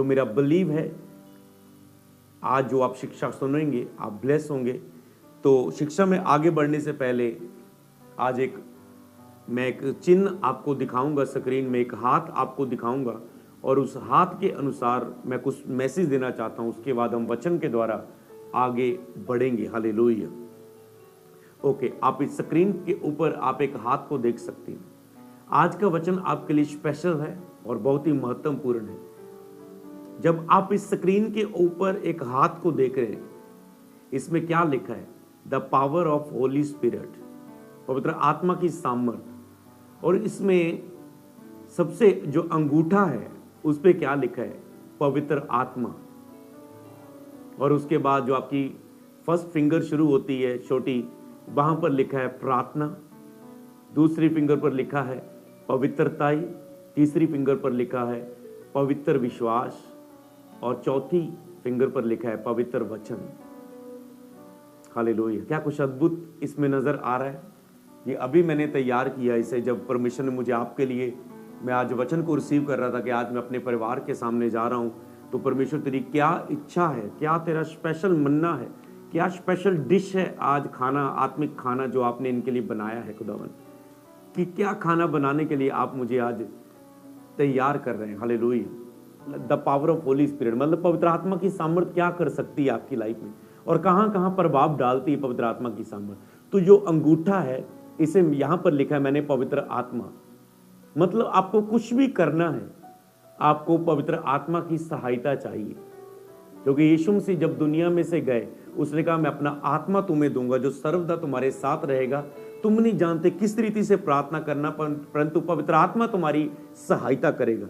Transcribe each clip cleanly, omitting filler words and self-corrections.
तो मेरा बिलीव है आज जो आप शिक्षा सुनेंगे आप ब्लेस होंगे। तो शिक्षा में आगे बढ़ने से पहले आज मैं एक चिन्ह आपको दिखाऊंगा, स्क्रीन में एक हाथ आपको दिखाऊंगा और उस हाथ के अनुसार मैं कुछ मैसेज देना चाहता हूं। उसके बाद हम वचन के द्वारा आगे बढ़ेंगे। हालेलुया। ओके, आप इस स्क्रीन के ऊपर आप एक हाथ को देख सकते हैं। आज का वचन आपके लिए स्पेशल है और बहुत ही महत्वपूर्ण है। जब आप इस स्क्रीन के ऊपर एक हाथ को देख रहे हैं, इसमें क्या लिखा है? The power of Holi spirit, पवित्र आत्मा की सामर्थ। और इसमें सबसे जो अंगूठा है उस पे क्या लिखा है? पवित्र आत्मा। और उसके बाद जो आपकी फर्स्ट फिंगर शुरू होती है छोटी, वहां पर लिखा है प्रार्थना। दूसरी फिंगर पर लिखा है पवित्रताई। तीसरी फिंगर पर लिखा है पवित्र विश्वास और चौथी फिंगर पर लिखा है पवित्र वचन। हालेलुया। क्या कुछ अद्भुत इसमें नजर आ रहा है? ये अभी मैंने तैयार किया इसे, जब परमेश्वर ने मुझे आपके लिए, मैं आज वचन को रिसीव कर रहा था कि आज मैं अपने परिवार के सामने जा रहा हूं, तो परमेश्वर तेरी क्या इच्छा है, क्या तेरा स्पेशल मन्ना है, क्या स्पेशल डिश है आज खाना, आत्मिक खाना जो आपने इनके लिए बनाया है खुदावन, कि क्या खाना बनाने के लिए आप मुझे आज तैयार कर रहे हैं। Hallelujah. The power of Holi spirit, मतलब पवित्र आत्मा की सामर्थ क्या कर सकती है आपकी लाइफ में और कहां कहां प्रभाव डालती है पवित्र आत्मा की सामर्थ। तो जो अंगूठा है इसे यहां पर लिखा है मैंने पवित्र आत्मा। मतलब आपको कुछ भी करना है, आपको पवित्र आत्मा की सहायता चाहिए, क्योंकि यीशु मसीह जब दुनिया में से गए उसने कहा मैं अपना आत्मा तुम्हें दूंगा जो सर्वदा तुम्हारे साथ रहेगा। तुम नहीं जानते किस रीति से प्रार्थना करना, परंतु पवित्र आत्मा तुम्हारी सहायता करेगा।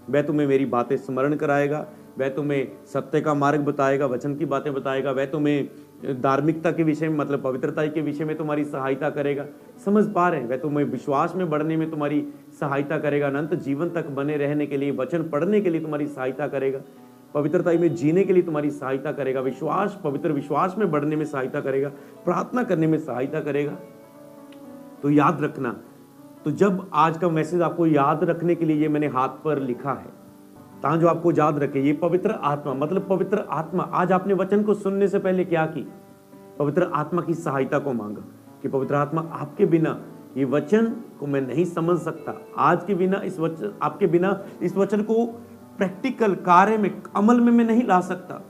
वह तुम्हें मेरी बातें स्मरण कराएगा, वह तुम्हें सत्य का मार्ग बताएगा, वचन की बातें बताएगा, वह तुम्हें धार्मिकता के विषय में, मतलब पवित्रता के विषय में तुम्हारी सहायता करेगा। समझ पा रहे हैं? वह तुम्हें विश्वास में बढ़ने में तुम्हारी सहायता करेगा, अनंत जीवन तक बने रहने के लिए, वचन पढ़ने के लिए तुम्हारी सहायता करेगा, पवित्रता में जीने के लिए तुम्हारी सहायता करेगा, विश्वास, पवित्र विश्वास में बढ़ने में सहायता करेगा, प्रार्थना करने में सहायता करेगा। तो याद रखना। तो जब आज का मैसेज आपको याद रखने के लिए ये मैंने हाथ पर लिखा है, ताकि जो आपको याद रखे, ये पवित्र आत्मा, मतलब पवित्र आत्मा। आज आपने वचन को सुनने से पहले क्या की? पवित्र आत्मा की सहायता को मांगा कि पवित्र आत्मा आपके बिना ये वचन को मैं नहीं समझ सकता, आज के बिना इस वचन, आपके बिना इस वचन को प्रैक्टिकल कार्य में, अमल में मैं नहीं ला सकता,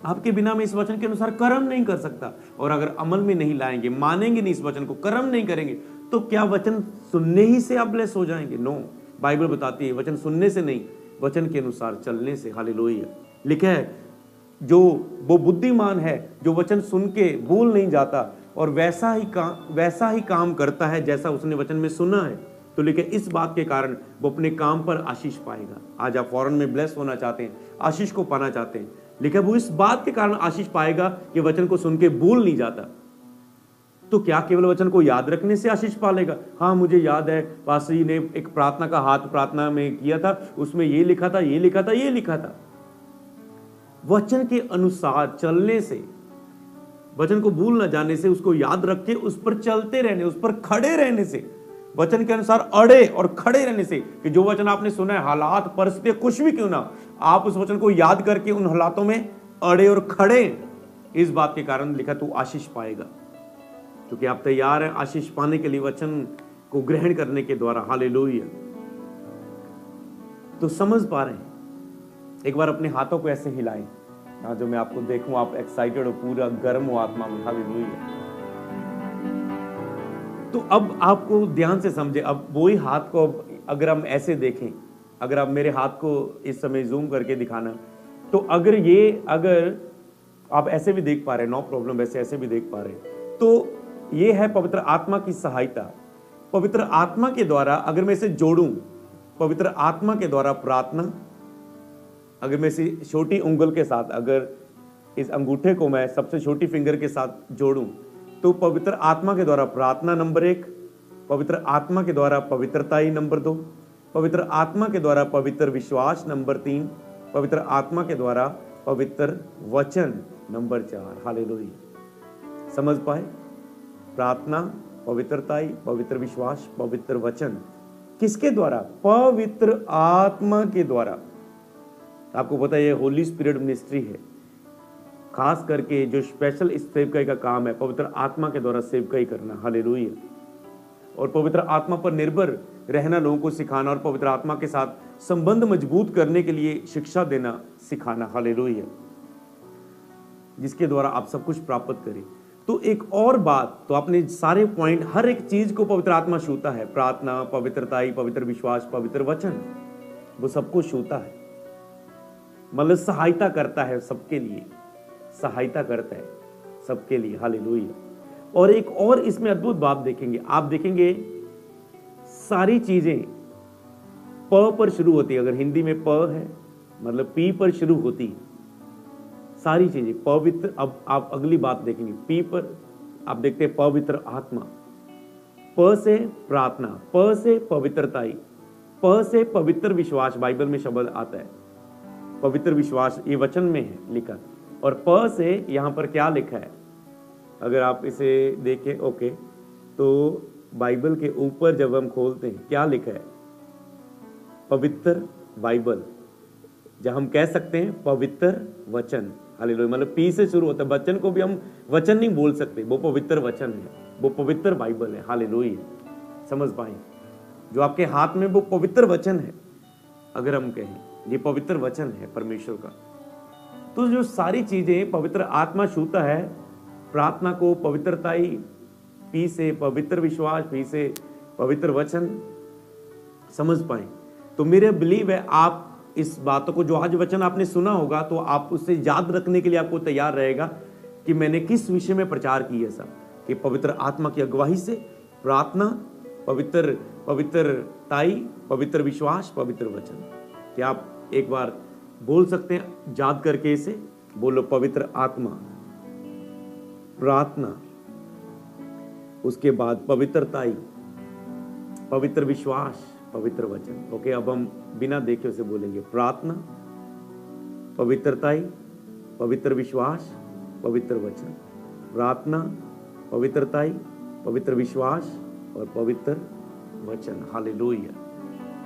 आपके बिना मैं इस वचन के अनुसार कर्म नहीं कर सकता। और अगर अमल में नहीं लाएंगे, मानेंगे नहीं इस वचन को, कर्म नहीं करेंगे, तो क्या वचन सुनने ही से आप ब्लेस हो जाएंगे? नो, बाइबल बताती है वचन सुनने से नहीं, वचन के अनुसार चलने से। हालेलुया। लिखा है जो वो बुद्धिमान है जो वचन सुन के भूल नहीं जाता और वैसा ही काम करता है जैसा उसने वचन में सुना है। तो लिखे इस बात के कारण वो अपने काम पर आशीष पाएगा। आज आप फॉरेन में ब्लेस होना चाहते हैं, आशीष को पाना चाहते हैं, लिखा वो इस बात के कारण आशीष पाएगा कि वचन को सुन के भूल नहीं जाता। तो क्या केवल वचन को याद रखने से आशीष पालेगा? हाँ, मुझे याद है पास्टर जी ने एक प्रार्थना का हाथ प्रार्थना में किया था, उसमें ये लिखा था, ये लिखा था, ये लिखा था। वचन के अनुसार चलने से, वचन को भूल न जाने से, उसको याद रख के उस पर चलते रहने, उस पर खड़े रहने से, वचन के अनुसार अड़े और खड़े रहने से, कि जो वचन आपने सुना है, हालात, परिस्थितियां कुछ भी क्यों ना, आप उस वचन को याद करके उन हालातों में अड़े और खड़े। इस बात के कारण लिखा तू आशीष पाएगा, क्योंकि आप तैयार हैं आशीष पाने के लिए वचन को ग्रहण करने के द्वारा। हालेलुया। तो समझ पा रहे हैं? एक बार अपने हाथों को ऐसे हिलाएं, जो मैं आपको देखूं आप एक्साइटेड हो, पूरा गर्म हो आत्मा में। हालेलुया। तो अब आपको ध्यान से समझे, अब वही हाथ को अगर हम ऐसे देखें, अगर आप मेरे हाथ को इस समय जूम करके दिखाना, तो अगर आप ऐसे भी देख पा रहे हैं, नो प्रॉब्लम, वैसे ऐसे भी देख पा रहे हैं, तो ये है पवित्र आत्मा की सहायता। पवित्र आत्मा के द्वारा अगर मैं इसे जोड़ूं, पवित्र आत्मा के द्वारा प्रार्थना, अगर मैं इसे छोटी उंगल के साथ, अगर इस अंगूठे को मैं सबसे छोटी फिंगर के साथ जोड़ूं, तो पवित्र आत्मा के द्वारा प्रार्थना नंबर 1, पवित्र आत्मा के द्वारा पवित्रताई नंबर 2, पवित्र आत्मा के द्वारा पवित्र विश्वास नंबर 3, पवित्र आत्मा के द्वारा पवित्र वचन नंबर 4। हालेलुया। समझ पाए? प्रार्थना, पवित्रताई, पवित्र विश्वास, पवित्र वचन, किसके द्वारा? पवित्र आत्मा के द्वारा। आपको पता है ये होली स्पिरिट मिनिस्ट्री है, खास करके जो स्पेशल इस सेवकाई का काम है पवित्र आत्मा के द्वारा सेवकाई करना। हालेलुया। और पवित्र आत्मा पर निर्भर रहना, लोगों को सिखाना और पवित्र आत्मा के साथ संबंध मजबूत करने के लिए शिक्षा देना, सिखाना। हालेलुया। जिसके द्वारा आप सब कुछ प्राप्त करें। तो एक और बात, तो आपने सारे पॉइंट, हर एक चीज को पवित्र आत्मा छूता है। प्रार्थना, पवित्रताई, पवित्र विश्वास, पवित्र वचन, वो सबको छूता है, मतलब सहायता करता है सबके लिए, सहायता करता है सबके लिए। हालेलुया। और एक और इसमें अद्भुत बात देखेंगे, आप देखेंगे सारी चीजें प पर शुरू होती है। अगर हिंदी में प है मतलब पी पर शुरू होती है सारी चीजें पवित्र। अब आप अगली बात देखेंगे, पी पर आप देखते हैं पवित्र आत्मा, प से प्रार्थना, प से पवित्रताई, प से पवित्र विश्वास, बाइबल में शब्द आता है पवित्र विश्वास, ये वचन में है लिखा। और प से यहां पर क्या लिखा है, अगर आप इसे देखें, ओके, तो बाइबल के ऊपर जब हम खोलते हैं क्या लिखा है, पवित्र बाइबल, जब हम कह सकते हैं पवित्र वचन। हालेलुया। मतलब पी से शुरू होता है, वचन को भी हम वचन नहीं बोल सकते, वो पवित्र वचन है, वो पवित्र बाइबल है। हालेलुया। समझ पाए, जो आपके हाथ में वो पवित्र वचन है, अगर हम कहें ये पवित्र वचन है परमेश्वर का। तो जो सारी चीजें पवित्र आत्मा छूता है, प्रार्थना को पवित्रताई, पी से पवित्र विश्वास, पी से पवित्र वचन। समझ पाए, तो मेरे बिलीव है आप इस बातों को, जो आज वचन आपने सुना होगा, तो आप उसे याद रखने के लिए आपको तैयार रहेगा कि मैंने किस विषय में प्रचार किया सब, कि पवित्र आत्मा की अगुवाई से प्रार्थना, पवित्रताई, पवित्र विश्वास, पवित्र वचन। क्या आप एक बार बोल सकते हैं याद करके इसे? बोलो, पवित्र आत्मा, प्रार्थना, उसके बाद पवित्रताई, पवित्र विश्वास, पवित्र वचन। ओके, अब हम बिना देखे उसे बोलेंगे, प्रार्थना, पवित्रताई, पवित्र विश्वास, पवित्र वचन। प्रार्थना, पवित्रताई, पवित्र विश्वास और पवित्र वचन। हालेलुया।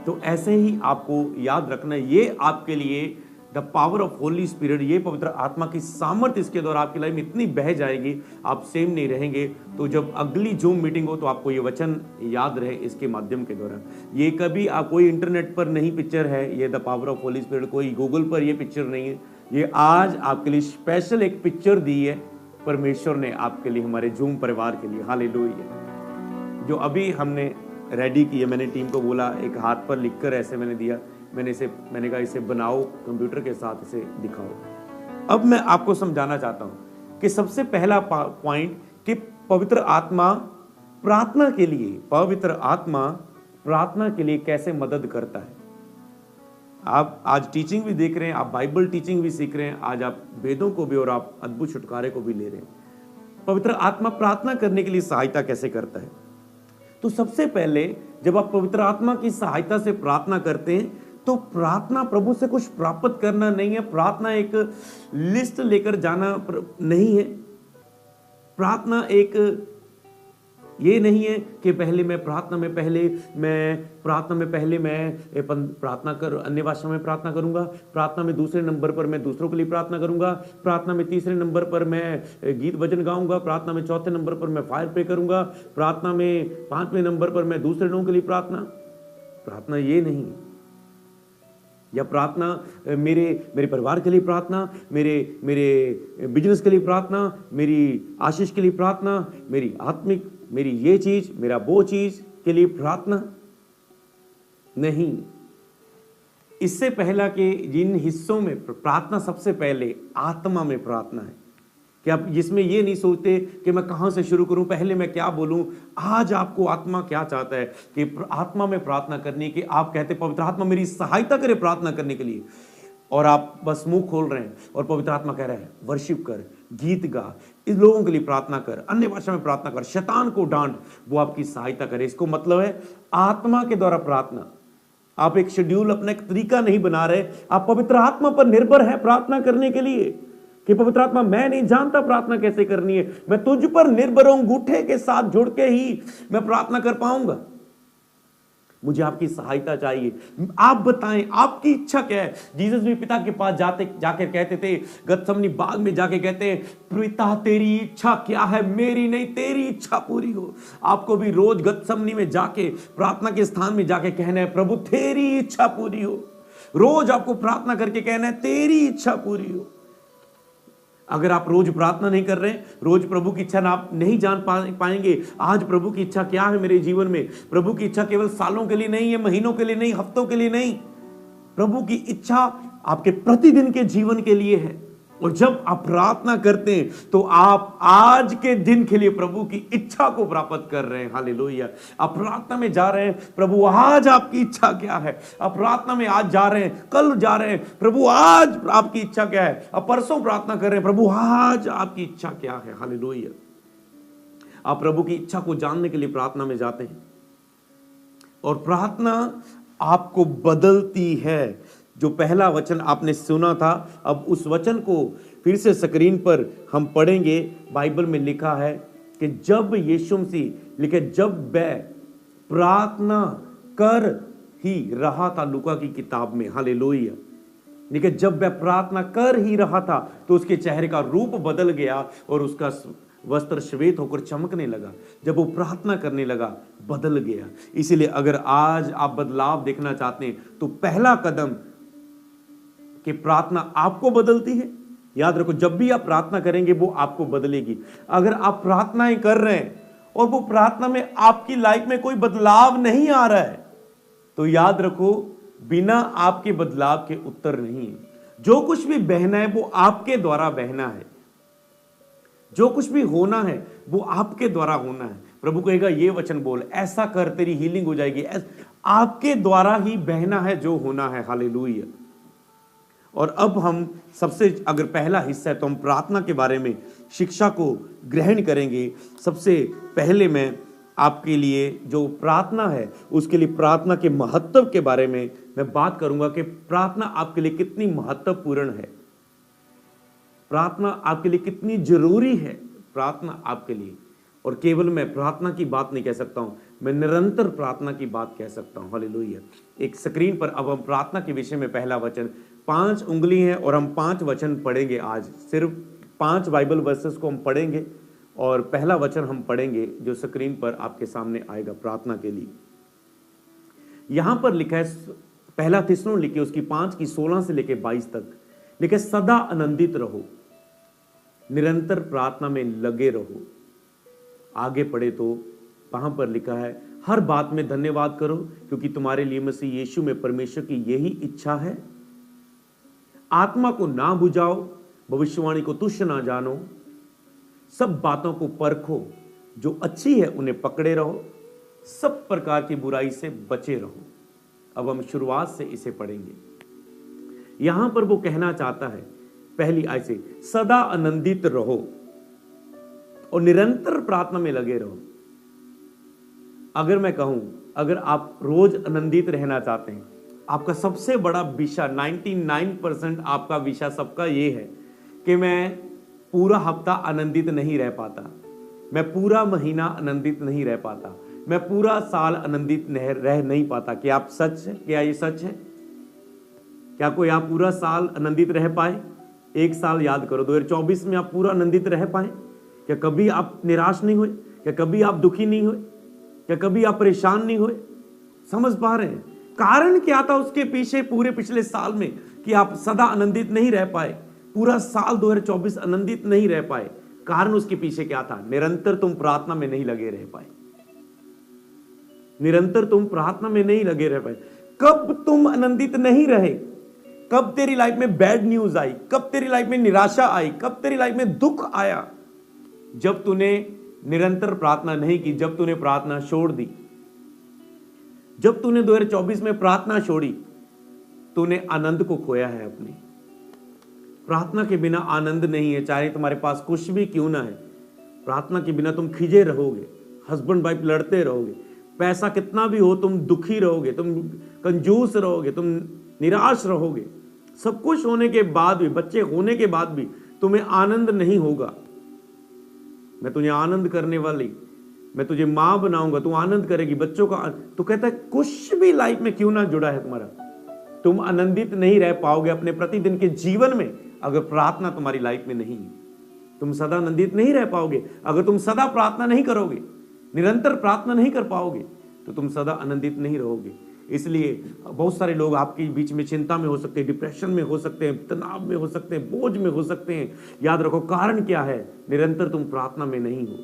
तो ऐसे ही आपको याद रखना, ये आपके लिए the power of Holi spirit, ये पवित्र आत्मा की सामर्थ्य, इसके द्वारा आपकी लाइफ में इतनी बह जाएगी, आप सेम नहीं रहेंगे। तो जब अगली जूम मीटिंग हो तो आपको ये वचन याद रहे इसके माध्यम के द्वारा। ये कभी आप कोई इंटरनेट पर नहीं पिक्चर है, ये the power of Holi spirit, कोई गूगल पर ये पिक्चर नहीं है। ये आज आपके लिए स्पेशल एक पिक्चर दी है परमेश्वर ने आपके लिए, हमारे जूम परिवार के लिए। हालेलुया। जो अभी हमने रेडी की है, मैंने टीम को बोला, एक हाथ पर लिखकर ऐसे मैंने दिया, मैंने कहा इसे बनाओ, कंप्यूटर के साथ इसे दिखाओ। अब मैं आपको समझाना चाहता हूं कि सबसे पहला पॉइंट कि पवित्र आत्मा प्रार्थना के लिए, पवित्र आत्मा प्रार्थना के लिए कैसे मदद करता है। आप आज टीचिंग भी देख रहे हैं, आप बाइबल टीचिंग भी सीख रहे हैं, आज आप वेदों को भी और आप अद्भुत छुटकारे को भी ले रहे हैं। पवित्र आत्मा प्रार्थना करने के लिए सहायता कैसे करता है? तो सबसे पहले जब आप पवित्र आत्मा की सहायता से प्रार्थना करते हैं, तो प्रार्थना प्रभु से कुछ प्राप्त करना नहीं है, प्रार्थना एक लिस्ट लेकर जाना नहीं है। प्रार्थना एक ये नहीं है कि पहले मैं प्रार्थना में अन्य भाषा में प्रार्थना करूंगा, प्रार्थना में दूसरे नंबर पर मैं दूसरों के लिए प्रार्थना करूंगा, प्रार्थना में तीसरे नंबर पर मैं गीत भजन गाऊंगा, प्रार्थना में चौथे नंबर पर मैं फायर पे करूंगा, प्रार्थना में पांचवें नंबर पर मैं दूसरे लोगों के लिए प्रार्थना ये नहीं। या प्रार्थना मेरे परिवार के लिए प्रार्थना, मेरे बिजनेस के लिए प्रार्थना, मेरी आशीष के लिए प्रार्थना, मेरी आत्मिक, मेरी ये चीज, मेरा वो चीज के लिए प्रार्थना नहीं। इससे पहला कि जिन हिस्सों में प्रार्थना, सबसे पहले आत्मा में प्रार्थना है कि आप जिसमें ये नहीं सोचते कि मैं कहां से शुरू करूं, पहले मैं क्या बोलूं। आज आपको आत्मा क्या चाहता है कि आत्मा में प्रार्थना करने की, आप कहते पवित्र आत्मा मेरी सहायता करे प्रार्थना करने के लिए, और आप बस मुंह खोल रहे हैं और पवित्र आत्मा कह रहा है वर्शिप कर, गीत गा, इन लोगों के लिए प्रार्थना कर, अन्य भाषा में प्रार्थना कर, शैतान को डांट, वो आपकी सहायता करे। इसको मतलब है आत्मा के द्वारा प्रार्थना। आप एक शेड्यूल, अपना एक तरीका नहीं बना रहे, आप पवित्र आत्मा पर निर्भर है प्रार्थना करने के लिए कि पवित्र आत्मा मैं नहीं जानता प्रार्थना कैसे करनी है, मैं तुझ पर निर्भर हूं, अंगूठे के साथ जुड़ के ही मैं प्रार्थना कर पाऊंगा। मुझे आपकी सहायता चाहिए, आप बताएं आपकी इच्छा क्या है। जीसस भी पिता के पास जाकर कहते थे, गतसमनी बाग में जाके कहते हैं, पिता तेरी इच्छा क्या है, मेरी नहीं तेरी इच्छा पूरी हो। आपको भी रोज गतसमनी में जाके, प्रार्थना के स्थान में जाके कहना है, प्रभु तेरी इच्छा पूरी हो। रोज आपको प्रार्थना करके कहना है, तेरी इच्छा पूरी हो। अगर आप रोज प्रार्थना नहीं कर रहे हैं, रोज प्रभु की इच्छा आप नहीं जान पाएंगे, आज प्रभु की इच्छा क्या है मेरे जीवन में। प्रभु की इच्छा केवल सालों के लिए नहीं है, महीनों के लिए नहीं, हफ्तों के लिए नहीं। प्रभु की इच्छा आपके प्रतिदिन के जीवन के लिए है। और जब आप प्रार्थना करते हैं तो आप आज के दिन के लिए प्रभु की इच्छा को प्राप्त कर रहे हैं। हालेलुया। आप प्रार्थना में जा रहे हैं, प्रभु आज आपकी इच्छा क्या है। आप प्रार्थना में आज जा रहे हैं, कल जा रहे हैं, प्रभु आज आपकी इच्छा क्या है। आप परसों प्रार्थना कर रहे हैं, प्रभु आज आपकी इच्छा क्या है। हालेलुया। आप प्रभु की इच्छा को जानने के लिए प्रार्थना में जाते हैं और प्रार्थना आपको बदलती है। जो पहला वचन आपने सुना था, अब उस वचन को फिर से स्क्रीन पर हम पढ़ेंगे। बाइबल में लिखा है कि जब यीशु मसीह लिखे, जब वह प्रार्थना कर ही रहा था, लूका की किताब में, हालेलुया, लिखे जब वह प्रार्थना कर ही रहा था तो उसके चेहरे का रूप बदल गया और उसका वस्त्र श्वेत होकर चमकने लगा। जब वो प्रार्थना करने लगा, बदल गया। इसीलिए अगर आज आप बदलाव देखना चाहते हैं तो पहला कदम कि प्रार्थना आपको बदलती है। याद रखो, जब भी आप प्रार्थना करेंगे वो आपको बदलेगी। अगर आप प्रार्थनाएं कर रहे हैं और वो प्रार्थना में आपकी लाइफ में कोई बदलाव नहीं आ रहा है, तो याद रखो, बिना आपके बदलाव के उत्तर नहीं है। जो कुछ भी बहना है वो आपके द्वारा बहना है। जो कुछ भी होना है वो आपके द्वारा होना है। प्रभु कहेगा ये वचन बोल, ऐसा कर, तेरी हीलिंग हो जाएगी। आपके द्वारा ही बहना है जो होना है। हालेलुया। और अब हम सबसे, अगर पहला हिस्सा है तो हम प्रार्थना के बारे में शिक्षा को ग्रहण करेंगे। सबसे पहले मैं आपके लिए जो प्रार्थना है उसके लिए प्रार्थना के महत्व के बारे में मैं बात करूंगा कि प्रार्थना आपके लिए कितनी महत्वपूर्ण है, प्रार्थना आपके लिए कितनी जरूरी है। प्रार्थना आपके लिए, और केवल मैं प्रार्थना की बात नहीं कह सकता हूं, मैं निरंतर प्रार्थना की बात कह सकता हूं। हालेलुया। एक स्क्रीन पर अब हम प्रार्थना के विषय में पहला वचन, 5 उंगली है और हम 5 वचन पढ़ेंगे। आज सिर्फ 5 बाइबल वर्सेस को हम पढ़ेंगे और पहला वचन हम पढ़ेंगे जो स्क्रीन पर आपके सामने आएगा प्रार्थना के लिए। यहां पर लिखा है, पहला थिस्सलुनीके उसकी 5 की 16 से लेकर 22 तक लिखा है, सदा आनंदित रहो, निरंतर प्रार्थना में लगे रहो। आगे पढ़े तो वहां पर लिखा है, हर बात में धन्यवाद करो क्योंकि तुम्हारे लिए मसीह यीशु में परमेश्वर की यही इच्छा है। आत्मा को ना बुझाओ, भविष्यवाणी को तुच्छ ना जानो, सब बातों को परखो, जो अच्छी है उन्हें पकड़े रहो, सब प्रकार की बुराई से बचे रहो। अब हम शुरुआत से इसे पढ़ेंगे। यहां पर वो कहना चाहता है, पहली आयत से, सदा आनंदित रहो और निरंतर प्रार्थना में लगे रहो। अगर मैं कहूं, अगर आप रोज आनंदित रहना चाहते हैं, आपका सबसे बड़ा विषय 99% आपका विषय सबका ये है कि मैं पूरा हफ्ता आनंदित नहीं रह पाता, मैं पूरा महीना आनंदित नहीं रह पाता, मैं पूरा साल आनंदित रह नहीं पाता। क्या आप सच है? क्या ये सच है? क्या कोई आप पूरा साल आनंदित रह पाए? एक साल याद करो, 2024 में आप पूरा आनंदित रह पाए? क्या कभी आप निराश नहीं हुए? क्या कभी आप दुखी नहीं हुए? क्या कभी आप परेशान नहीं हुए? समझ पा रहे हैं कारण क्या था उसके पीछे पूरे पिछले साल में कि आप सदा आनंदित नहीं रह पाए, पूरा साल 2024 आनंदित नहीं रह पाए? कारण उसके पीछे क्या था? निरंतर तुम प्रार्थना में नहीं लगे रह पाए, निरंतर तुम प्रार्थना में नहीं लगे रह पाए। कब तुम आनंदित नहीं रहे? कब तेरी लाइफ में बैड न्यूज आई? कब तेरी लाइफ में निराशा आई? कब तेरी लाइफ में दुख आया? जब तूने निरंतर प्रार्थना नहीं की, जब तूने प्रार्थना छोड़ दी, जब तूने 2024 में प्रार्थना छोड़ी, तूने आनंद को खोया है अपने। प्रार्थना के बिना आनंद नहीं है, चाहे तुम्हारे पास कुछ भी क्यों ना है। प्रार्थना के बिना तुम खिजे रहोगे, हस्बैंड वाइफ लड़ते रहोगे, पैसा कितना भी हो तुम दुखी रहोगे, तुम कंजूस रहोगे, तुम निराश रहोगे। सब कुछ होने के बाद भी, बच्चे होने के बाद भी तुम्हें आनंद नहीं होगा। मैं तुझे आनंद करने वाली मैं तुझे माँ बनाऊंगा, तू आनंद करेगी, बच्चों का। तो कहता है कुछ भी लाइफ में क्यों ना जुड़ा है तुम्हारा, तुम आनंदित नहीं रह पाओगे अपने प्रतिदिन के जीवन में अगर प्रार्थना तुम्हारी लाइफ में नहीं है। तुम सदा आनंदित नहीं रह पाओगे अगर तुम सदा प्रार्थना नहीं करोगे, निरंतर प्रार्थना नहीं कर पाओगे तो तुम सदा आनंदित नहीं रहोगे। इसलिए बहुत सारे लोग आपके बीच में चिंता में हो सकते हैं, डिप्रेशन में हो सकते हैं, तनाव में हो सकते हैं, बोझ में हो सकते हैं। याद रखो कारण क्या है, निरंतर तुम प्रार्थना में नहीं हो।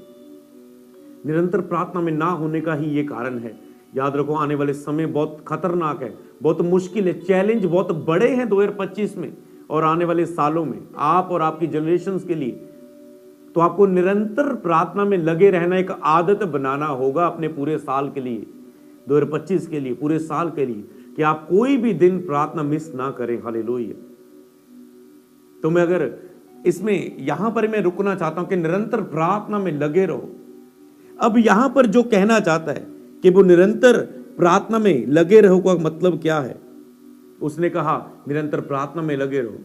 निरंतर प्रार्थना में ना होने का ही ये कारण है। याद रखो आने वाले समय बहुत खतरनाक है, बहुत मुश्किल है, चैलेंज बहुत बड़े हैं 2025 में और आने वाले सालों में आप और आपकी जनरेशन के लिए। तो आपको निरंतर प्रार्थना में लगे रहना एक आदत बनाना होगा अपने पूरे साल के लिए, 2025 के लिए, पूरे साल के लिए, कि आप कोई भी दिन प्रार्थना मिस ना करें। हालेलुया। तो मैं अगर इसमें यहां पर मैं रुकना चाहता हूं कि निरंतर प्रार्थना में लगे रहो। अब यहां पर जो कहना चाहता है कि वो निरंतर प्रार्थना में लगे रहो का मतलब क्या है, उसने कहा निरंतर प्रार्थना में लगे रहो।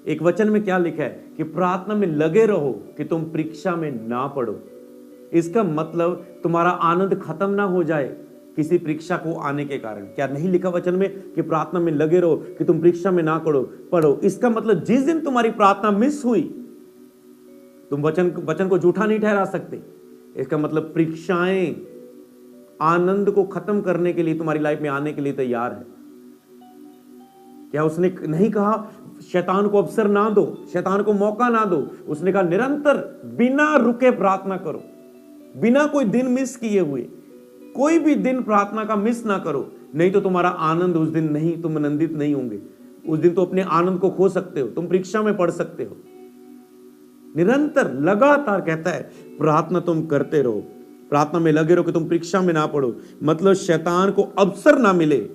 एक वचन में क्या लिखा है कि प्रार्थना में लगे रहो कि तुम परीक्षा में ना पड़ो। इसका मतलब तुम्हारा आनंद खत्म ना हो जाए किसी परीक्षा को आने के कारण। क्या नहीं लिखा वचन में कि प्रार्थना में लगे रहो कि तुम परीक्षा में ना पढ़ो। इसका मतलब जिस दिन तुम्हारी प्रार्थना मिस हुई, तुम वचन को झूठा नहीं ठहरा सकते। इसका मतलब परीक्षाएं आनंद को खत्म करने के लिए तुम्हारी लाइफ में आने के लिए तैयार है। क्या उसने नहीं कहा शैतान को अवसर ना दो, शैतान को मौका ना दो। उसने कहा निरंतर बिना रुके प्रार्थना करो, बिना कोई दिन मिस किए हुए। कोई भी दिन प्रार्थना का मिस ना करो, नहीं तो तुम्हारा आनंद उस दिन नहीं, तुम आनंदित नहीं होंगे। उस दिन तो अपने आनंद को खो सकते हो, तुम परीक्षा में पढ़ सकते हो। निरंतर लगातार कहता है प्रार्थना तुम करते रहो, प्रार्थना में लगे रहो कि तुम परीक्षा में ना पढ़ो। मतलब शैतान को अवसर ना मिले,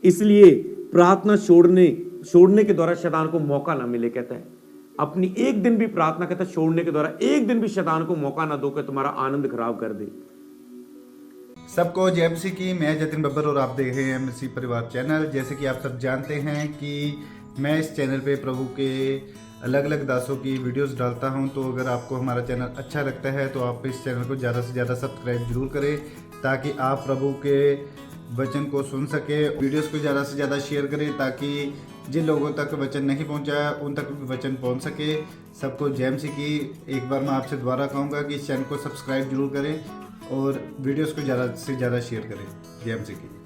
इसलिए प्रार्थना छोड़ने के द्वारा शैतान को मौका ना मिले। कहता है अपनी एक दिन भी प्रार्थना, कहता है छोड़ने के द्वारा एक दिन भी शैतान को मौका ना दो कि तुम्हारा आनंद खराब कर दे। सबको जय मसीह की। मैं जतिन बब्बर और आप देख रहे हैं मसीह परिवार चैनल। जैसे कि आप सब जानते हैं कि मैं इस चैनल पे प्रभु के अलग अलग दासों की वीडियोस डालता हूं। तो अगर आपको हमारा चैनल अच्छा लगता है तो आप इस चैनल को ज़्यादा से ज़्यादा सब्सक्राइब जरूर करें, ताकि आप प्रभु के वचन को सुन सके। वीडियोस को ज़्यादा से ज़्यादा शेयर करें ताकि जिन लोगों तक वचन नहीं पहुंचा उन तक वचन पहुंच सके। सबको जय मसीह की। एक बार मैं आपसे दोबारा कहूँगा कि इस चैनल को सब्सक्राइब जरूर करें और वीडियोस को ज़्यादा से ज़्यादा शेयर करें। जय मसीह की।